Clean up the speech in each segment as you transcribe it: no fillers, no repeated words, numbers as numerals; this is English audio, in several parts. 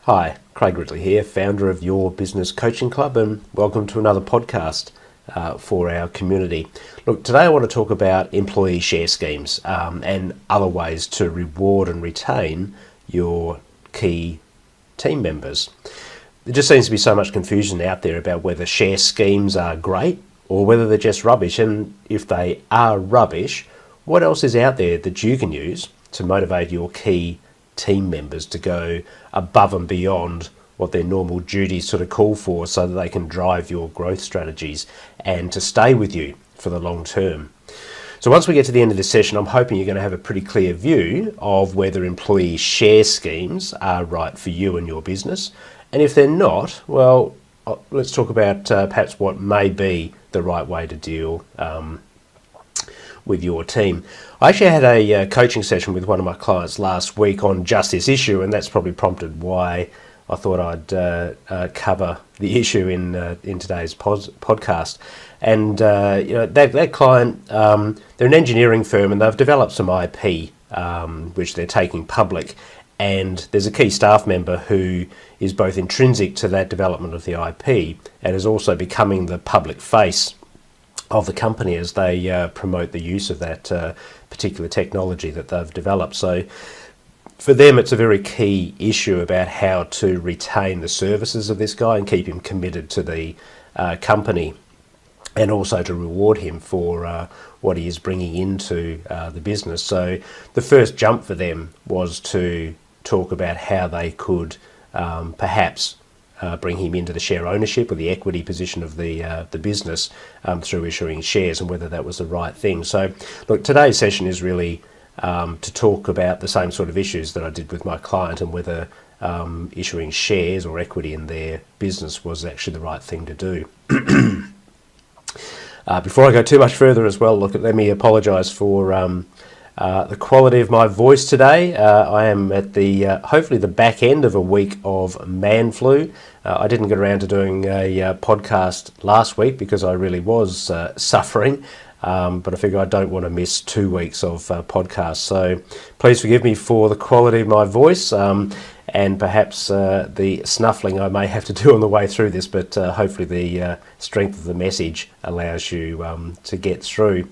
Hi, Craig Ridley here, founder of Your Business Coaching Club, and welcome to another podcast for our community. Look, today I want to talk about employee share schemes and other ways to reward and retain your key team members. There just seems to be so much confusion out there about whether share schemes are great or whether they're just rubbish. And if they are rubbish, what else is out there that you can use to motivate your key team members to go above and beyond what their normal duties sort of call for, so that they can drive your growth strategies and to stay with you for the long term? So once we get to the end of this session, I'm hoping you're going to have a pretty clear view of whether employee share schemes are right for you and your business. And if they're not, well, let's talk about perhaps what may be the right way to deal with your team. I actually had a coaching session with one of my clients last week on just this issue, and that's probably prompted why I thought I'd cover the issue in today's podcast. And that client, they're an engineering firm, and they've developed some IP which they're taking public. And there's a key staff member who is both intrinsic to that development of the IP and is also becoming the public face of the company as they promote the use of that particular technology that they've developed. So for them, it's a very key issue about how to retain the services of this guy and keep him committed to the company, and also to reward him for what he is bringing into the business. So the first jump for them was to talk about how they could perhaps bring him into the share ownership or the equity position of the business through issuing shares, and whether that was the right thing. So look, today's session is really to talk about the same sort of issues that I did with my client, and whether issuing shares or equity in their business was actually the right thing to do. Before I go too much further as well, let me apologise for the quality of my voice today. I am at the hopefully the back end of a week of man flu. I didn't get around to doing a podcast last week because I really was suffering, but I figure I don't want to miss 2 weeks of podcasts. So please forgive me for the quality of my voice and perhaps the snuffling I may have to do on the way through this, but hopefully the strength of the message allows you to get through.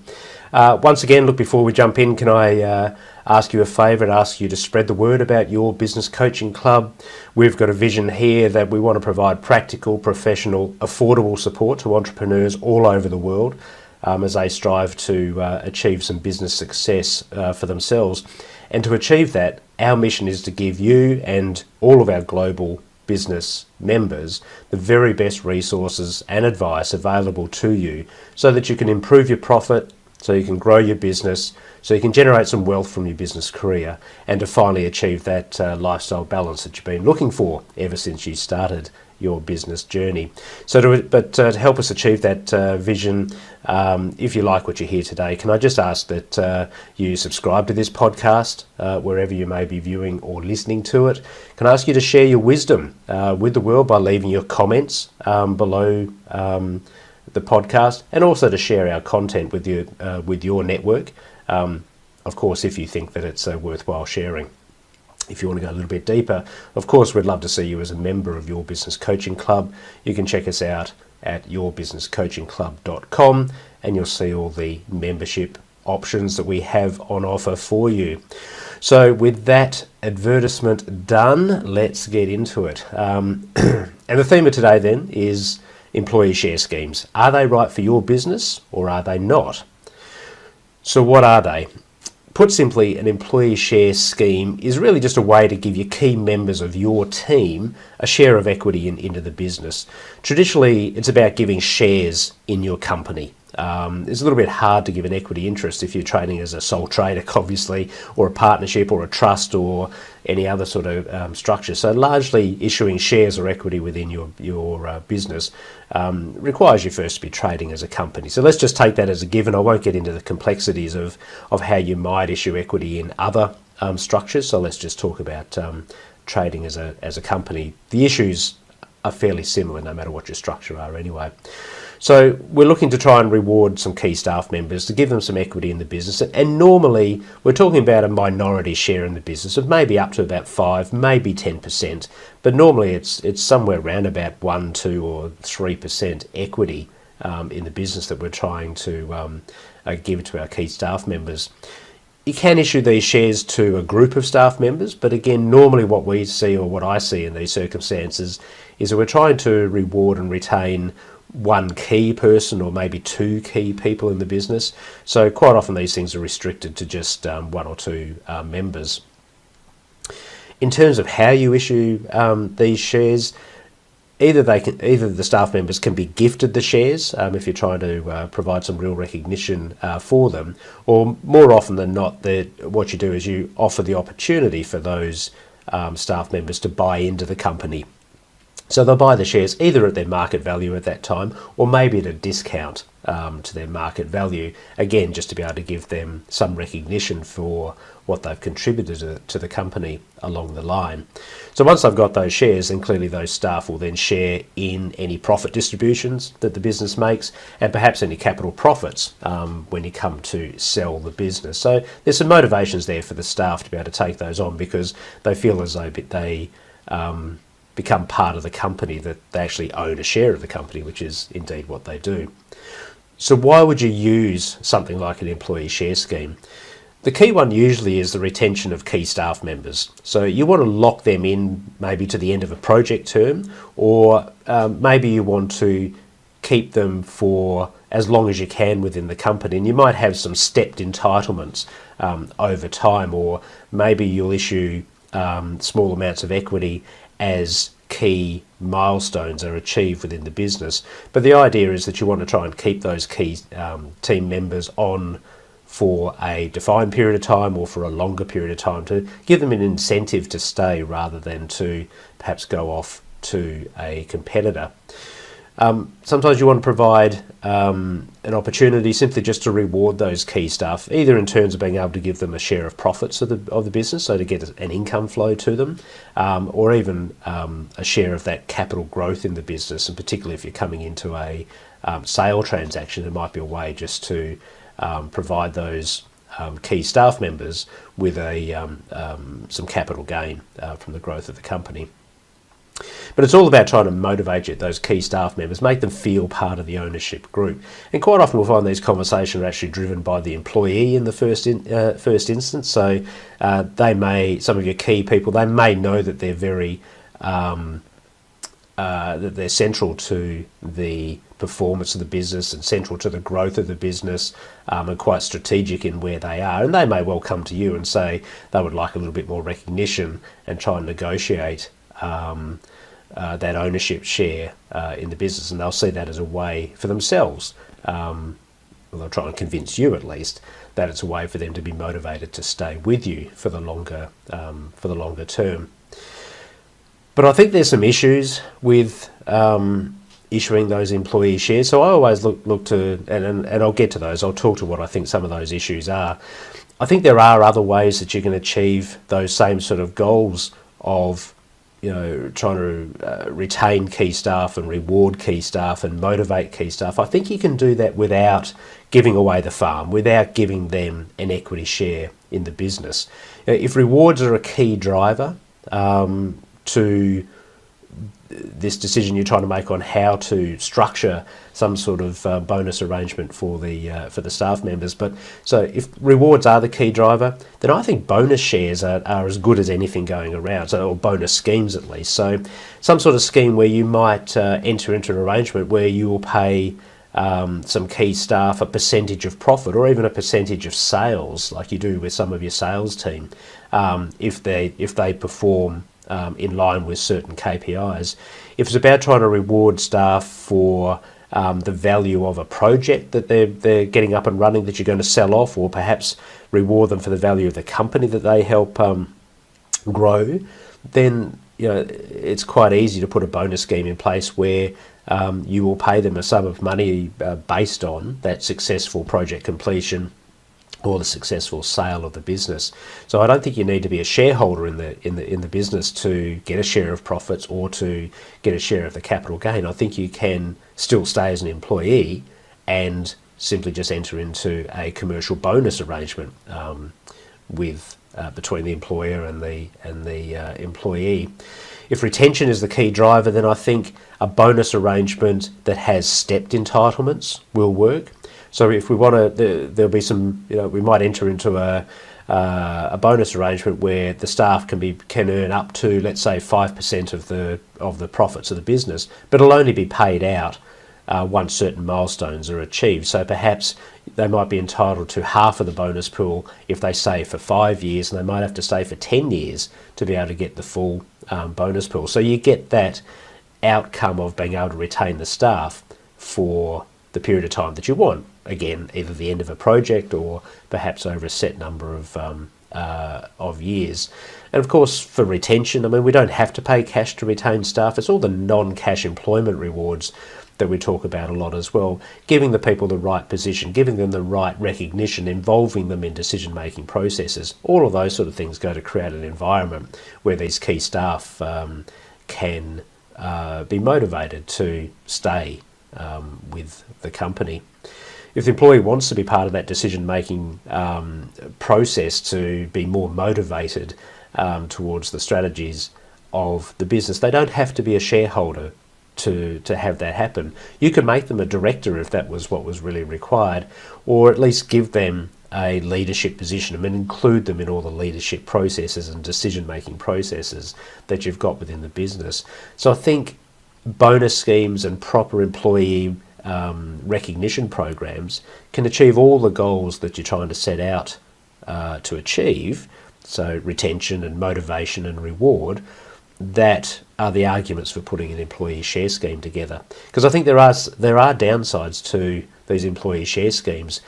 Once again, look, before we jump in, can I ask you a favour and ask you to spread the word about Your Business Coaching Club? We've got a vision here that we want to provide practical, professional, affordable support to entrepreneurs all over the world as they strive to achieve some business success for themselves. And to achieve that, our mission is to give you and all of our global business members the very best resources and advice available to you, so that you can improve your profit, so you can grow your business, so you can generate some wealth from your business career, and to finally achieve that lifestyle balance that you've been looking for ever since you started your business journey. So to help us achieve that vision, if you like what you hear today, can I just ask that you subscribe to this podcast wherever you may be viewing or listening to it? Can I ask you to share your wisdom with the world by leaving your comments below the podcast, and also to share our content with your network, of course, if you think that it's worthwhile sharing. If you want to go a little bit deeper, of course, we'd love to see you as a member of Your Business Coaching Club. You can check us out at yourbusinesscoachingclub.com, and you'll see all the membership options that we have on offer for you. So with that advertisement done, let's get into it. And the theme of today then is employee share schemes. Are they right for your business, or are they not? So what are they? Put simply, an employee share scheme is really just a way to give your key members of your team a share of equity into the business. Traditionally, it's about giving shares in your company. It's a little bit hard to give an equity interest if you're trading as a sole trader, obviously, or a partnership or a trust or any other sort of structure. So largely issuing shares or equity within your business requires you first to be trading as a company. So let's just take that as a given. I won't get into the complexities of how you might issue equity in other structures. So let's just talk about trading as a company. The issues are fairly similar no matter what your structure are anyway. So we're looking to try and reward some key staff members to give them some equity in the business. And normally we're talking about a minority share in the business of maybe up to about 5, maybe 10%. But normally it's somewhere around about 1, 2 or 3% equity in the business that we're trying to give to our key staff members. You can issue these shares to a group of staff members, but again, normally what we see, or what I see in these circumstances, is that we're trying to reward and retain one key person or maybe 2 key people in the business. So quite often these things are restricted to just 1 or 2 members. In terms of how you issue these shares, either the staff members can be gifted the shares if you're trying to provide some real recognition for them, or more often than not, what you do is you offer the opportunity for those staff members to buy into the company. So they'll buy the shares either at their market value at that time, or maybe at a discount to their market value, again just to be able to give them some recognition for what they've contributed to the company along the line. So once they've got those shares, then clearly those staff will then share in any profit distributions that the business makes, and perhaps any capital profits when you come to sell the business. So there's some motivations there for the staff to be able to take those on, because they feel as though they become part of the company, that they actually own a share of the company, which is indeed what they do. So why would you use something like an employee share scheme? The key one usually is the retention of key staff members. So you want to lock them in maybe to the end of a project term, or maybe you want to keep them for as long as you can within the company, and you might have some stepped entitlements over time, or maybe you'll issue small amounts of equity as key milestones are achieved within the business. But the idea is that you want to try and keep those key team members on for a defined period of time, or for a longer period of time, to give them an incentive to stay rather than to perhaps go off to a competitor. Sometimes you want to provide an opportunity simply just to reward those key staff, either in terms of being able to give them a share of profits of the business, so to get an income flow to them, or even a share of that capital growth in the business. And particularly if you're coming into a sale transaction, it might be a way just to provide those key staff members with some capital gain from the growth of the company. But it's all about trying to motivate those key staff members, make them feel part of the ownership group. And quite often we'll find these conversations are actually driven by the employee in the first instance. So some of your key people, they may know that they're very that they're central to the performance of the business and central to the growth of the business, and quite strategic in where they are. And they may well come to you and say they would like a little bit more recognition and try and negotiate that ownership share in the business, and they'll see that as a way for themselves. Well, they'll try and convince you at least that it's a way for them to be motivated to stay with you for the longer term. But I think there's some issues with issuing those employee shares. So I always look to, and I'll get to those. I'll talk to what I think some of those issues are. I think there are other ways that you can achieve those same sort of goals of, trying to retain key staff and reward key staff and motivate key staff. I think you can do that without giving away the farm, without giving them an equity share in the business. If rewards are a key driver to this decision you're trying to make on how to structure some sort of bonus arrangement for the staff members. But so if rewards are the key driver, then I think bonus shares are as good as anything going around, or bonus schemes at least. So some sort of scheme where you might enter into an arrangement where you will pay some key staff a percentage of profit, or even a percentage of sales, like you do with some of your sales team, if they perform in line with certain KPIs. If it's about trying to reward staff for the value of a project that they're getting up and running that you're going to sell off, or perhaps reward them for the value of the company that they help grow, then it's quite easy to put a bonus scheme in place where you will pay them a sum of money based on that successful project completion, or the successful sale of the business. So I don't think you need to be a shareholder in the business to get a share of profits or to get a share of the capital gain. I think you can still stay as an employee and simply just enter into a commercial bonus arrangement with between the employer and the employee. If retention is the key driver, then I think a bonus arrangement that has stepped entitlements will work. So if we want to, there'll be some, we might enter into a bonus arrangement where the staff can earn up to, let's say, 5% of the profits of the business, but it'll only be paid out once certain milestones are achieved. So perhaps they might be entitled to half of the bonus pool if they stay for 5 years, and they might have to stay for 10 years to be able to get the full bonus pool. So you get that outcome of being able to retain the staff for the period of time that you want. Again, either the end of a project or perhaps over a set number of years. And of course, for retention, I mean, we don't have to pay cash to retain staff. It's all the non-cash employment rewards that we talk about a lot as well, giving the people the right position, giving them the right recognition, involving them in decision-making processes. All of those sort of things go to create an environment where these key staff can be motivated to stay with the company. If the employee wants to be part of that decision-making process to be more motivated towards the strategies of the business, they don't have to be a shareholder to have that happen. You could make them a director if that was what was really required, or at least give them a leadership position and include them in all the leadership processes and decision-making processes that you've got within the business. So I think bonus schemes and proper employee recognition programs can achieve all the goals that you're trying to set out to achieve, so retention and motivation and reward. That are the arguments for putting an employee share scheme together. Because I think there are downsides to these employee share schemes.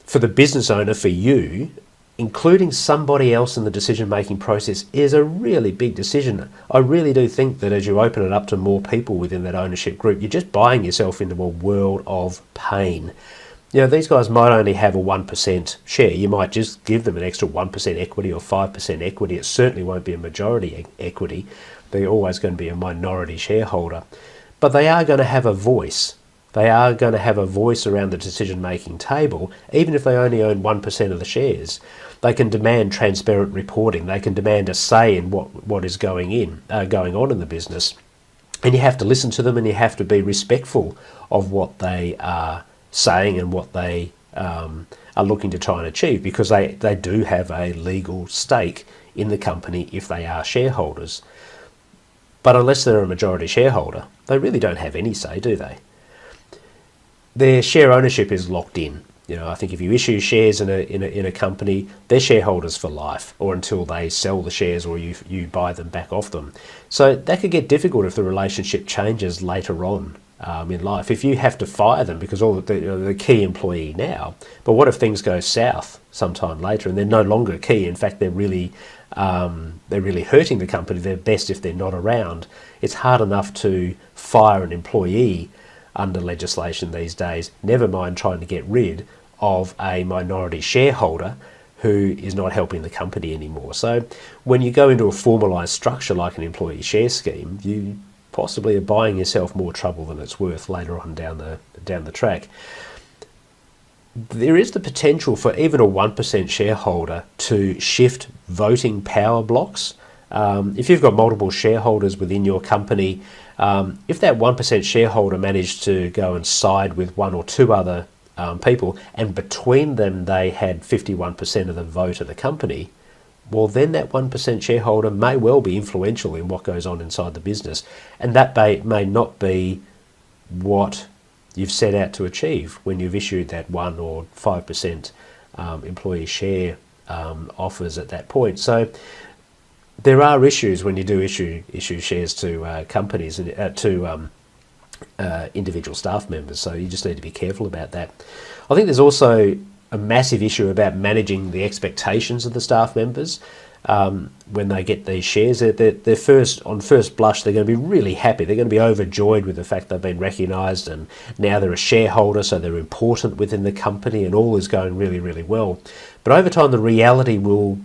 For the business owner, for you, including somebody else in the decision-making process is a really big decision. I really do think that as you open it up to more people within that ownership group, you're just buying yourself into a world of pain. These guys might only have a 1% share. You might just give them an extra 1% equity or 5% equity. It certainly won't be a majority equity. They're always going to be a minority shareholder. But they are going to have a voice. They are going to have a voice around the decision-making table, even if they only own 1% of the shares. They can demand transparent reporting. They can demand a say in what is going on in the business. And you have to listen to them, and you have to be respectful of what they are saying and what they are looking to try and achieve, because they do have a legal stake in the company if they are shareholders. But unless they're a majority shareholder, they really don't have any say, do they? Their share ownership is locked in. I think if you issue shares in a company, they're shareholders for life, or until they sell the shares or you buy them back off them. So that could get difficult if the relationship changes later on in life. If you have to fire them because they're the key employee now, but what if things go south sometime later and they're no longer key? In fact, they're really hurting the company. They're best if they're not around. It's hard enough to fire an employee under legislation these days, never mind trying to get rid of a minority shareholder who is not helping the company anymore. So when you go into a formalised structure like an employee share scheme, you possibly are buying yourself more trouble than it's worth later on down the track. There is the potential for even a 1% shareholder to shift voting power blocks. If you've got multiple shareholders within your company, if that 1% shareholder managed to go and side with one or two other people, and between them they had 51% of the vote of the company, well, then that 1% shareholder may well be influential in what goes on inside the business. And that may not be what you've set out to achieve when you've issued that 1 or 5% employee share offers at that point. So there are issues when you do issue shares to companies and to individual staff members. So you just need to be careful about that. I think there's also a massive issue about managing the expectations of the staff members. when they get these shares, they're first, on first blush, they're going to be really happy. They're going to be overjoyed with the fact they've been recognised, and now they're a shareholder, so they're important within the company, and all is going really, really well. But over time, the reality will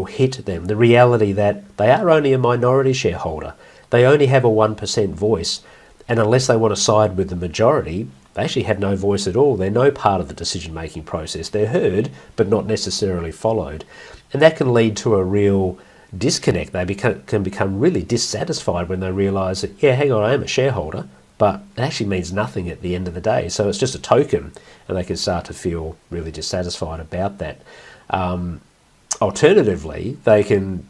hit them. The reality that they are only a minority shareholder. They only have a 1% voice, and unless they want to side with the majority, they actually have no voice at all. They're no part of the decision-making process. They're heard, but not necessarily followed. And that can lead to a real disconnect. They can become really dissatisfied when they realise that, yeah, hang on, I am a shareholder, but it actually means nothing at the end of the day. So it's just a token, and they can start to feel really dissatisfied about that. Alternatively, they can,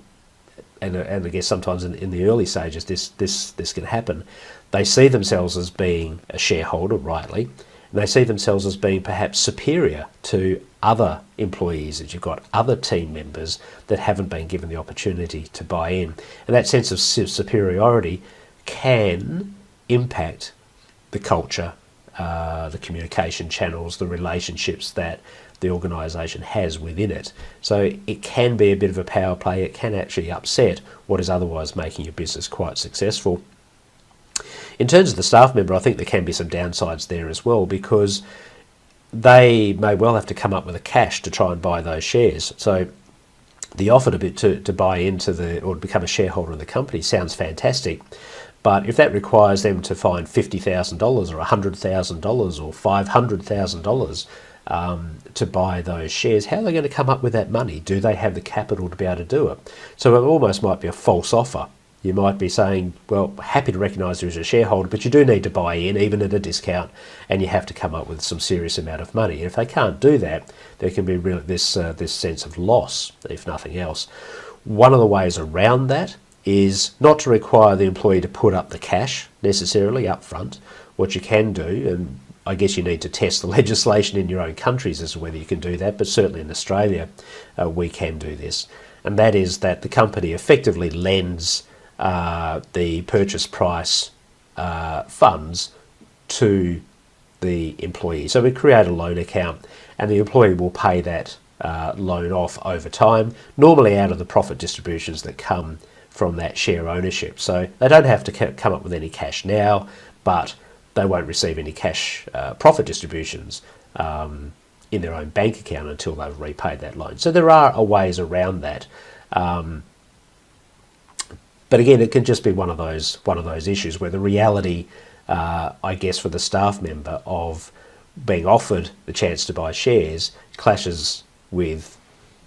and I guess sometimes in the early stages this can happen, they see themselves as being a shareholder, rightly, and they see themselves as being perhaps superior to other employees, that you've got other team members that haven't been given the opportunity to buy in. And that sense of superiority can impact the culture, the communication channels, the relationships that the organisation has within it. So it can be a bit of a power play. It can actually upset what is otherwise making your business quite successful. In terms of the staff member, I think there can be some downsides there as well, because they may well have to come up with the cash to try and buy those shares. So the offer to buy into or become a shareholder in the company sounds fantastic, but if that requires them to find $50,000 or $100,000 or $500,000 to buy those shares, how are they going to come up with that money? Do they have the capital to be able to do it? So it almost might be a false offer. You might be saying, well, happy to recognise you as a shareholder, but you do need to buy in, even at a discount, and you have to come up with some serious amount of money. And if they can't do that, there can be this sense of loss, if nothing else. One of the ways around that is not to require the employee to put up the cash necessarily up front. What you can do, and I guess you need to test the legislation in your own countries as to whether you can do that, but certainly in Australia we can do this. And that is that the company effectively lends the purchase price funds to the employee. So we create a loan account, and the employee will pay that loan off over time, normally out of the profit distributions that come from that share ownership. So they don't have to come up with any cash now, but they won't receive any cash profit distributions in their own bank account until they've repaid that loan. So there are ways around that. But again, it can just be one of those issues where the reality, I guess, for the staff member of being offered the chance to buy shares clashes with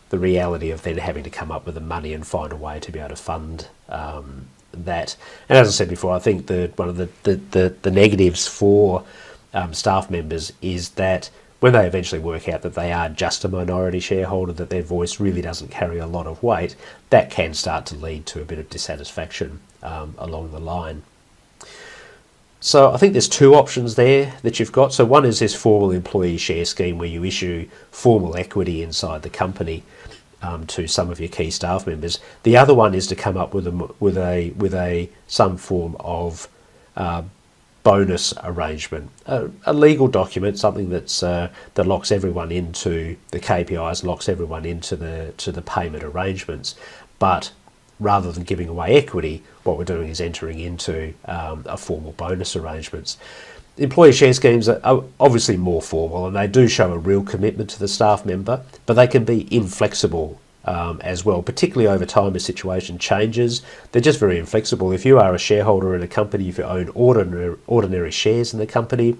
the reality of then having to come up with the money and find a way to be able to fund that. And as I said before, I think one of the negatives for staff members is that when they eventually work out that they are just a minority shareholder, that their voice really doesn't carry a lot of weight, that can start to lead to a bit of dissatisfaction along the line. So I think there's two options there that you've got. So one is this formal employee share scheme where you issue formal equity inside the company to some of your key staff members. The other one is to come up with some form of bonus arrangement, a legal document, something that locks everyone into the KPIs, locks everyone into the payment arrangements. But rather than giving away equity, what we're doing is entering into a formal bonus arrangements. Employee share schemes are obviously more formal, and they do show a real commitment to the staff member, but they can be inflexible as well, particularly over time as situation changes. They're just very inflexible. If you are a shareholder in a company, if you own ordinary shares in the company,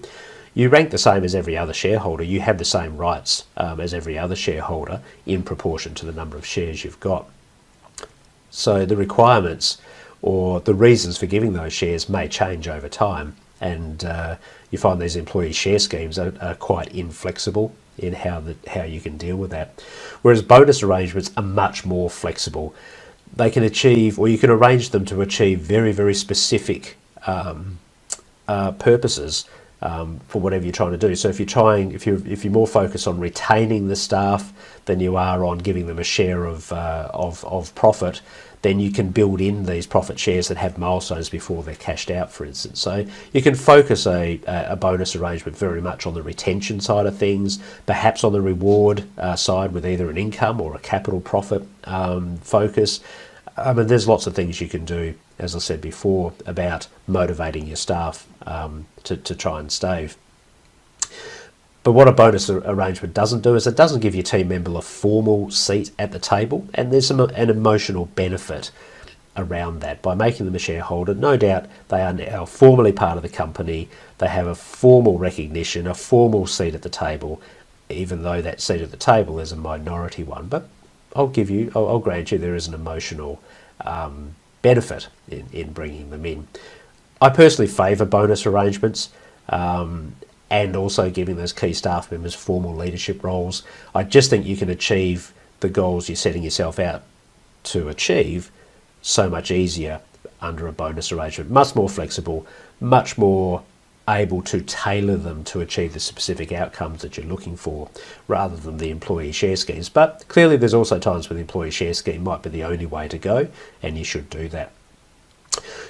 you rank the same as every other shareholder. You have the same rights as every other shareholder in proportion to the number of shares you've got. So the requirements or the reasons for giving those shares may change over time, and you find these employee share schemes are quite inflexible in how you can deal with that. Whereas bonus arrangements are much more flexible. They can achieve, or you can arrange them to achieve very, very specific purposes for whatever you're trying to do. So if you're more focused on retaining the staff than you are on giving them a share of profit, then you can build in these profit shares that have milestones before they're cashed out, for instance. So you can focus a bonus arrangement very much on the retention side of things, perhaps on the reward side with either an income or a capital profit focus. I mean, there's lots of things you can do, as I said before, about motivating your staff to try and stay. But what a bonus arrangement doesn't do is it doesn't give your team member a formal seat at the table, and there's an emotional benefit around that. By making them a shareholder, no doubt they are now formally part of the company, they have a formal recognition, a formal seat at the table, even though that seat at the table is a minority one. But I'll grant you there is an emotional benefit in bringing them in. I personally favour bonus arrangements, and also giving those key staff members formal leadership roles. I just think you can achieve the goals you're setting yourself out to achieve so much easier under a bonus arrangement. Much more flexible, much more able to tailor them to achieve the specific outcomes that you're looking for, rather than the employee share schemes. But clearly there's also times when the employee share scheme might be the only way to go, and you should do that.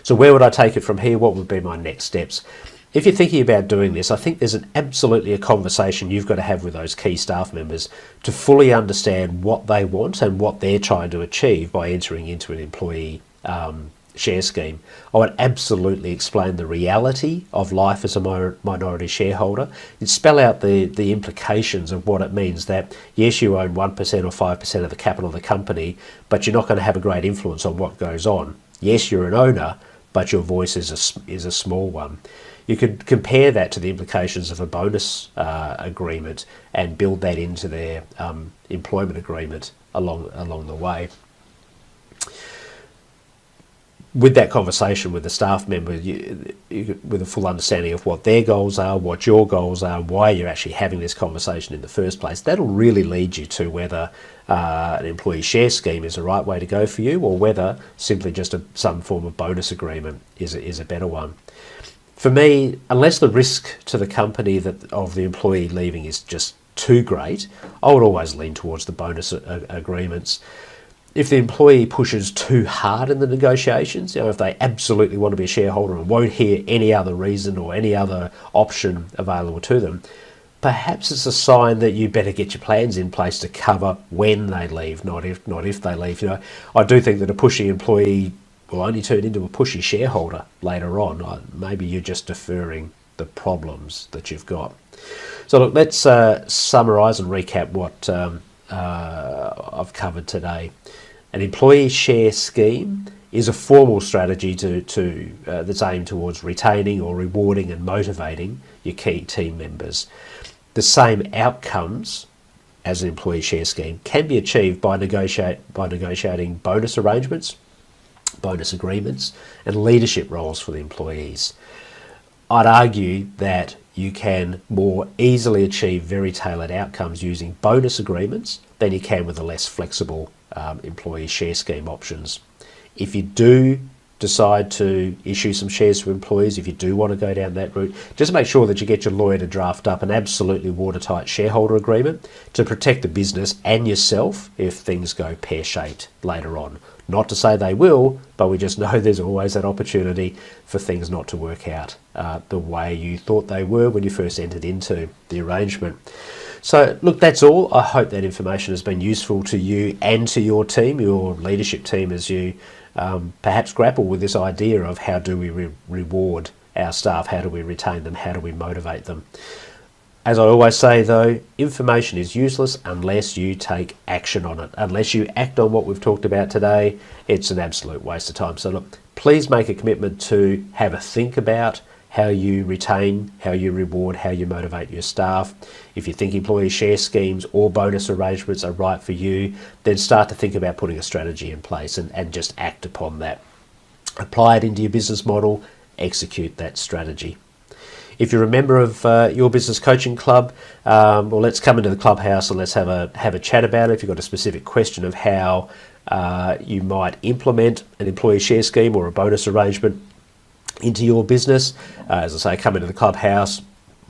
So where would I take it from here? What would be my next steps? If you're thinking about doing this, I think there's absolutely a conversation you've got to have with those key staff members to fully understand what they want and what they're trying to achieve by entering into an employee share scheme. I would absolutely explain the reality of life as a minority shareholder and spell out the implications of what it means that, yes, you own 1% or 5% of the capital of the company, but you're not going to have a great influence on what goes on. Yes, you're an owner, but your voice is a small one. You could compare that to the implications of a bonus agreement and build that into their employment agreement along the way. With that conversation with the staff member, with a full understanding of what their goals are, what your goals are, why you're actually having this conversation in the first place, that'll really lead you to whether an employee share scheme is the right way to go for you, or whether simply just some form of bonus agreement is a better one. For me, unless the risk to the company of the employee leaving is just too great, I would always lean towards the bonus agreements. If the employee pushes too hard in the negotiations, if they absolutely want to be a shareholder and won't hear any other reason or any other option available to them, perhaps it's a sign that you better get your plans in place to cover when they leave, not if they leave. I do think that a pushy employee will only turn into a pushy shareholder later on. Maybe you're just deferring the problems that you've got. So look, let's summarise and recap what I've covered today. An employee share scheme is a formal strategy that's aimed towards retaining or rewarding and motivating your key team members. The same outcomes as an employee share scheme can be achieved by negotiating bonus arrangements, bonus agreements, and leadership roles for the employees. I'd argue that you can more easily achieve very tailored outcomes using bonus agreements than you can with the less flexible employee share scheme options. If you do decide to issue some shares to employees, if you do want to go down that route, just make sure that you get your lawyer to draft up an absolutely watertight shareholder agreement to protect the business and yourself if things go pear-shaped later on. Not to say they will, but we just know there's always that opportunity for things not to work out the way you thought they were when you first entered into the arrangement. So look, that's all. I hope that information has been useful to you and to your team, your leadership team, as you perhaps grapple with this idea of how do we reward our staff, how do we retain them, how do we motivate them. As I always say though, information is useless unless you take action on it. Unless you act on what we've talked about today, it's an absolute waste of time. So look, please make a commitment to have a think about how you retain, how you reward, how you motivate your staff. If you think employee share schemes or bonus arrangements are right for you, then start to think about putting a strategy in place and just act upon that. Apply it into your business model, execute that strategy. If you're a member of your business coaching club, well, let's come into the clubhouse and let's have a chat about it. If you've got a specific question of how you might implement an employee share scheme or a bonus arrangement into your business, as I say, come into the clubhouse,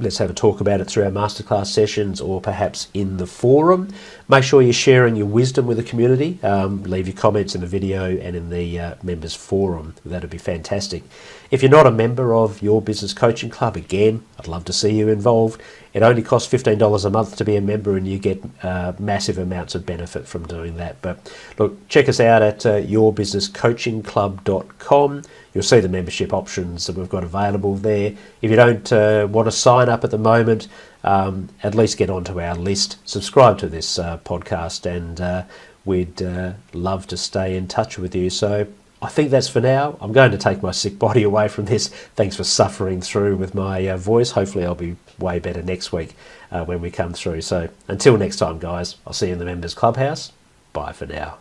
let's have a talk about it through our masterclass sessions or perhaps in the forum. Make sure you're sharing your wisdom with the community. Leave your comments in the video and in the members forum. That'd be fantastic. If you're not a member of Your Business Coaching Club, again, I'd love to see you involved. It only costs $15 a month to be a member, and you get massive amounts of benefit from doing that. But look, check us out at yourbizcoachingclub.com. You'll see the membership options that we've got available there. If you don't want to sign up at the moment, at least get onto our list, subscribe to this podcast, and we'd love to stay in touch with you. So I think that's for now. I'm going to take my sick body away from this. Thanks for suffering through with my voice. Hopefully I'll be way better next week when we come through. So until next time, guys, I'll see you in the Members Clubhouse. Bye for now.